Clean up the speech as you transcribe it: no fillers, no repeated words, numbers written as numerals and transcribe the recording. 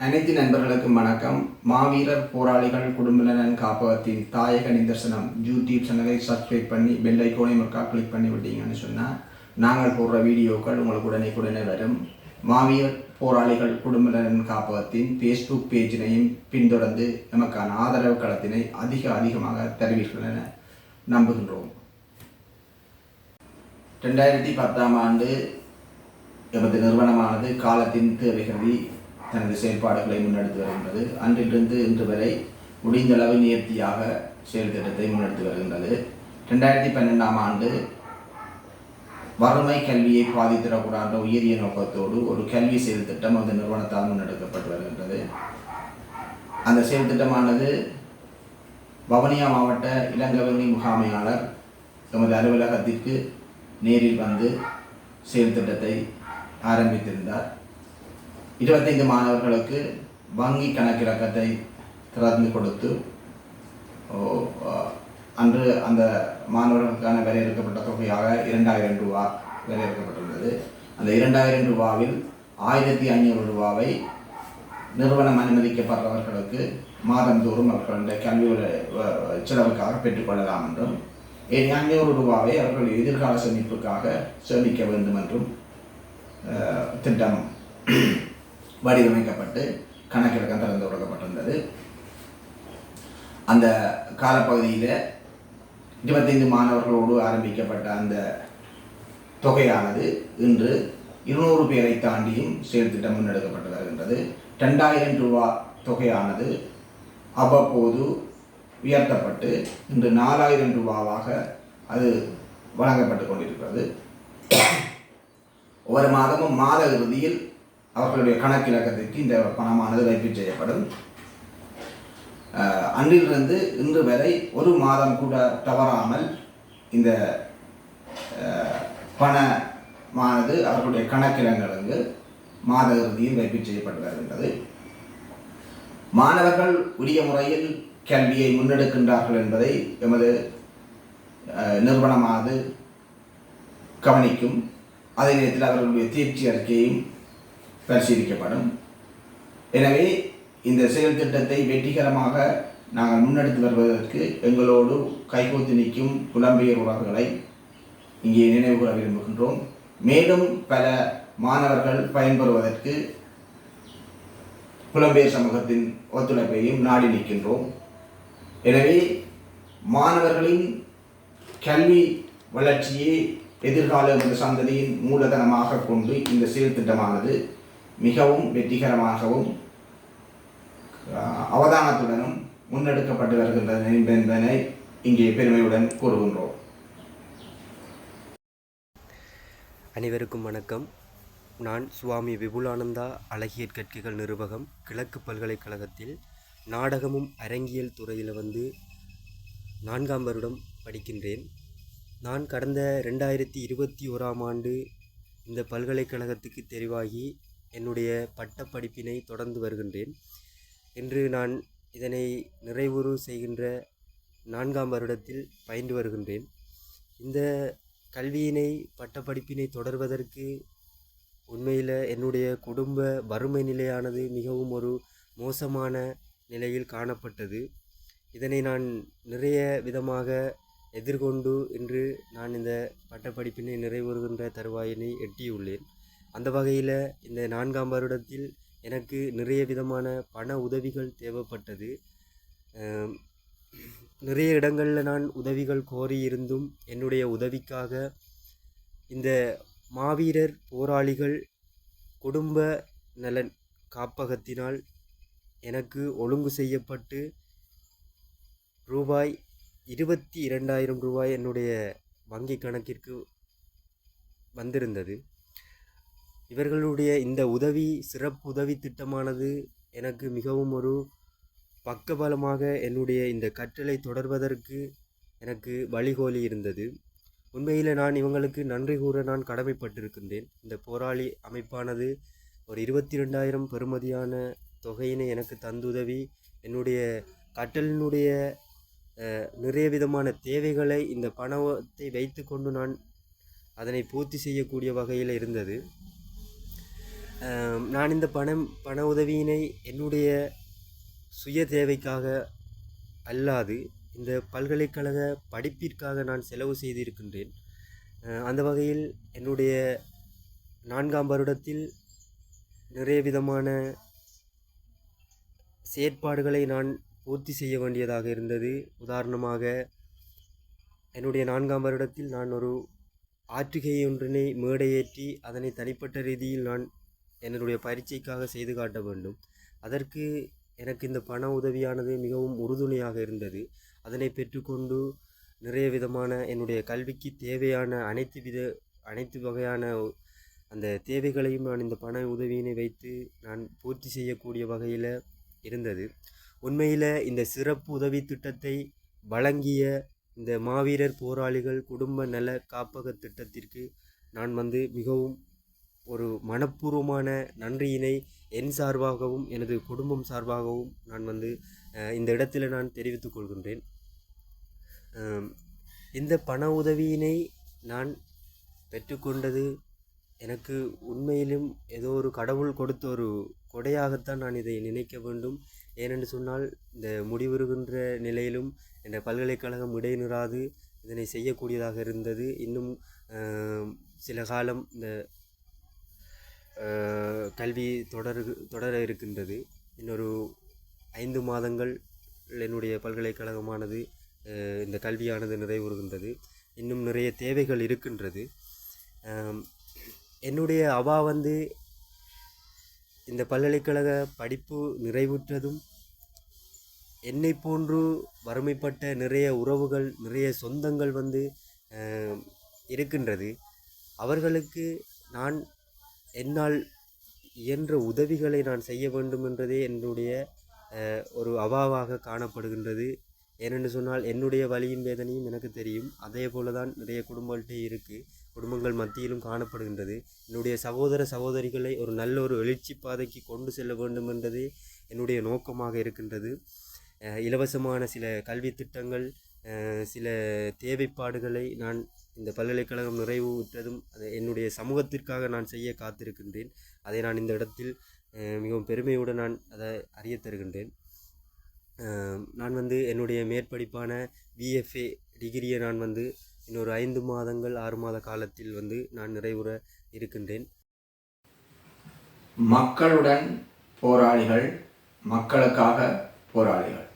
அனைத்து நண்பர்களுக்கும் வணக்கம். மாவீரர் போராளிகள் குடும்ப நலன் காப்பகத்தின் தாயக நிதர்சனம் யூடியூப் சேனலை சப்ஸ்கிரைப் பண்ணி பெல் ஐக்கோனை மக்கா கிளிக் பண்ணி விட்டீங்கன்னு சொன்னால் நாங்கள் போடுற வீடியோக்கள் உங்களுக்கு உடனே வரும். மாவீரர் போராளிகள் குடும்ப நலன் காப்பகத்தின் ஃபேஸ்புக் பேஜினையும் பின்தொடர்ந்து நமக்கான ஆதரவு களத்தினை அதிகமாக தருவீர்கள் என நம்புகின்றோம். 2010ஆம் ஆண்டு எமது நிறுவனமானது காலத்தின் தேவைகளை தனது செயல்பாடுகளை முன்னெடுத்து வருகின்றது. அன்றிலிருந்து இன்று வரை முடிந்தளவு நேர்த்தியாக செயல் திட்டத்தை முன்னெடுத்து வருகின்றது. 2012ஆம் ஆண்டு வறுமை கல்வியை பாதித்திடக்கூடாத உயரிய நோக்கத்தோடு ஒரு கல்வி செயல் திட்டம் அந்த நிறுவனத்தால் முன்னெடுக்கப்பட்டு வருகின்றது. அந்த செயல் திட்டமானது வவுனியா மாவட்ட இளங்கவனி முகாமையாளர் எமது அலுவலகத்திற்கு நேரில் வந்து செயல் திட்டத்தை ஆரம்பித்திருந்தார். 25 மாணவர்களுக்கு வங்கி கணக்கிலக்கத்தை திறந்து கொடுத்து அன்று அந்த மாணவர்களுக்கான வரையறுக்கப்பட்ட தொகையாக 2000 ரூபா வரையறுக்கப்பட்டுள்ளது. அந்த 2000 ரூபாவில் 1500 ரூபாவை நிறுவனம் அனுமதிக்கப்படுறவர்களுக்கு மாதந்தோறும் அவர்களுடைய கல்வி செலவுக்காக பெற்றுக்கொள்ளலாம் என்றும் 500 ரூபாவை அவர்கள் எதிர்கால சேமிப்புக்காக சேமிக்க வேண்டும் என்றும் திட்டம் வடிவமைக்கப்பட்டு கணக்கிலக்கம் திறந்து கொடுக்கப்பட்டிருந்தது. அந்த காலப்பகுதியில் 25 மாணவர்களோடு ஆரம்பிக்கப்பட்ட அந்த தொகையானது இன்று 200 பேரை தாண்டியும் செயல் திட்டம் முன்னெடுக்கப்பட்டு வருகின்றது. 2000 ரூபா தொகையானது அவ்வப்போது உயர்த்தப்பட்டு இன்று 4000 ரூபாவாக அது வழங்கப்பட்டு கொண்டிருக்கிறது. ஒவ்வொரு மாதமும் மாத இறுதியில் அவர்களுடைய கணக்கிலக்கத்திற்கு இந்த பணமானது வைப்பு செய்யப்படும். அன்றிலிருந்து இன்று வரை ஒரு மாதம் கூட தவறாமல் இந்த பணமானது அவர்களுடைய கணக்கிலங்களுக்கு மாத இறுதியில் வைப்பு செய்யப்பட்டு வருகின்றது. மாணவர்கள் உரிய முறையில் கல்வியை முன்னெடுக்கின்றார்கள் என்பதை எமது நிறுவனமானது கவனிக்கும். அதே நேரத்தில் அவர்களுடைய தேர்ச்சி அறிக்கையும் பரிசீலிக்கப்படும். எனவே இந்த செயல் திட்டத்தை வெற்றிகரமாக நாங்கள் முன்னெடுத்து வருவதற்கு எங்களோடு கைகோத்து நிற்கும் புலம்பெயர் உறவுகளை இங்கே நினைவு கூற விரும்புகின்றோம். மேலும் பல மாணவர்கள் பயன்பெறுவதற்கு புலம்பெயர் சமூகத்தின் ஒத்துழைப்பையும் நாடி நிற்கின்றோம். எனவே மாணவர்களின் கல்வி வளர்ச்சியை எதிர்கால சந்ததியின் மூலதனமாக கொண்டு இந்த செயல் திட்டமானது மிகவும் வெற்றிகரமாகவும் அவதானத்துடனும் முன்னெடுக்கப்பட்டு வருகின்றது என்பதனை இங்கே பெருமையுடன் கூறுகின்றோம். அனைவருக்கும் வணக்கம். நான் சுவாமி விபுலானந்தா அழகியற் கற்கைகள் நிறுவகம் கிழக்கு பல்கலைக்கழகத்தில் நாடகமும் அரங்கியல் துறையில் 4ஆம் வருடம் படிக்கின்றேன். நான் கடந்த 2021ஆம் ஆண்டு இந்த பல்கலைக்கழகத்துக்கு தெரிவாகி என்னுடைய பட்டப்படிப்பினை தொடர்ந்து வருகின்றேன். இன்று நான் இதனை நிறைவுறு செய்கின்ற 4ஆம் வருடத்தில் பயின்று வருகின்றேன். இந்த கல்வியினை பட்டப்படிப்பினை தொடர்வதற்கு உண்மையில் என்னுடைய குடும்ப வறுமை நிலையானது மிகவும் ஒரு மோசமான நிலையில் காணப்பட்டது. இதனை நான் நிறைய விதமாக எதிர்கொண்டு இன்று நான் இந்த பட்டப்படிப்பினை நிறைவேறுகின்ற தருவாயினை எட்டியுள்ளேன். அந்த வகையில் இந்த 4ஆம் வருடத்தில் எனக்கு நிறைய விதமான பண உதவிகள் தேவைப்பட்டது. நிறைய இடங்களில் நான் உதவிகள் கோரியிருந்தும் என்னுடைய உதவிக்காக இந்த மாவீரர் போராளிகள் குடும்ப நலன் காப்பகத்தினால் எனக்கு ஒழுங்கு செய்யப்பட்டு ரூபாய் 22,000 ரூபாய் என்னுடைய வங்கி கணக்கிற்கு வந்திருந்தது. இவர்களுடைய இந்த சிறப்பு உதவி திட்டமானது எனக்கு மிகவும் ஒரு பக்கபலமாக என்னுடைய இந்த கற்றலை தொடர்வதற்கு எனக்கு வழிகோலி இருந்தது. உண்மையில் நான் இவங்களுக்கு நன்றி கூற நான் கடமைப்பட்டிருக்கின்றேன். இந்த போராளி அமைப்பானது ஒரு 22,000 பெறுமதியான தொகையினை எனக்கு தந்துதவி என்னுடைய கற்றலினுடைய நிறைய விதமான தேவைகளை இந்த பணத்தை வைத்து கொண்டு நான் அதனை பூர்த்தி செய்யக்கூடிய வகையில் இருந்தது. நான் இந்த பண உதவியினை என்னுடைய சுய தேவைக்காக அல்லாது இந்த பல்கலைக்கழக படிப்பிற்காக நான் செலவு செய்திருக்கின்றேன். அந்த வகையில் என்னுடைய 4ஆம் வருடத்தில் நிறைய விதமான செயற்பாடுகளை நான் பூர்த்தி செய்ய வேண்டியதாக இருந்தது. உதாரணமாக என்னுடைய 4ஆம் வருடத்தில் நான் ஒரு ஆற்றுகை ஒன்றினை மேடையேற்றி அதனை தனிப்பட்ட ரீதியில் நான் என்னுடைய பரீட்சைக்காக செய்து காட்ட வேண்டும். அதற்கு எனக்கு இந்த பண உதவியானது மிகவும் உறுதுணையாக இருந்தது. அதனை பெற்றுக்கொண்டு நிறைய விதமான என்னுடைய கல்விக்கு தேவையான அனைத்து வகையான அந்த தேவைகளையும் நான் இந்த பண உதவியினை வைத்து நான் பூர்த்தி செய்யக்கூடிய வகையில் இருந்தது. உண்மையில் இந்த சிறப்பு உதவி திட்டத்தை வழங்கிய இந்த மாவீரர் போராளிகள் குடும்ப நல காப்பக திட்டத்திற்கு நான் மிகவும் ஒரு மனப்பூர்வமான நன்றியினை என் சார்பாகவும் எனது குடும்பம் சார்பாகவும் நான் இந்த இடத்துல நான் தெரிவித்துக் கொள்கின்றேன். இந்த பண உதவியினை நான் பெற்றுக்கொண்டது எனக்கு உண்மையிலும் ஏதோ ஒரு கடவுள் கொடுத்த ஒரு கொடையாகத்தான் நான் இதை நினைக்க வேண்டும். ஏனென்று சொன்னால் இந்த முடிவுறுகின்ற நிலையிலும் இந்த பல்கலைக்கழகம் இடைநிறாது இதனை செய்யக்கூடியதாக இருந்தது. இன்னும் சில காலம் இந்த கல்வி தொடர இருக்கின்றது. இன்னொரு 5 மாதங்கள் என்னுடைய பல்கலைக்கழகமானது இந்த கல்வியானது நிறைவுறுகின்றது. இன்னும் நிறைய தேவைகள் இருக்கின்றது. என்னுடைய அவா இந்த பல்கலைக்கழக படிப்பு நிறைவுற்றதும் என்னை போன்று வறுமைப்பட்ட நிறைய உறவுகள் நிறைய சொந்தங்கள் இருக்கின்றது. அவர்களுக்கு நான் என்னால் இயன்ற உதவிகளை நான் செய்ய வேண்டும் என்றதே என்னுடைய ஒரு அவாவாக காணப்படுகின்றது. ஏனென்று சொன்னால் என்னுடைய வலியின் வேதனையும் எனக்கு தெரியும். அதே போல தான் நிறைய குடும்பங்கள் மத்தியிலும் காணப்படுகின்றது. என்னுடைய சகோதர சகோதரிகளை ஒரு நல்ல ஒரு எழுச்சி பாதைக்கு கொண்டு செல்ல வேண்டும் என்றதே என்னுடைய நோக்கமாக இருக்கின்றது. இலவசமான சில கல்வி திட்டங்கள் சில தேவைப்பாடுகளை நான் இந்த பல்கலைக்கழகம் நிறைவுற்றதும் என்னுடைய சமூகத்திற்காக நான் செய்ய காத்திருக்கின்றேன். அதை நான் இந்த இடத்தில் மிகவும் பெருமையுடன் நான் அதை அறிய தருகின்றேன். நான் என்னுடைய மேற்படிப்பான பிஎஃப்ஏ டிகிரியை நான் இன்னொரு 5 மாதங்கள் 6 மாத காலத்தில் நான் நிறைவுற இருக்கின்றேன். மக்களுடன் போராளிகள், மக்களுக்காக போராளிகள்.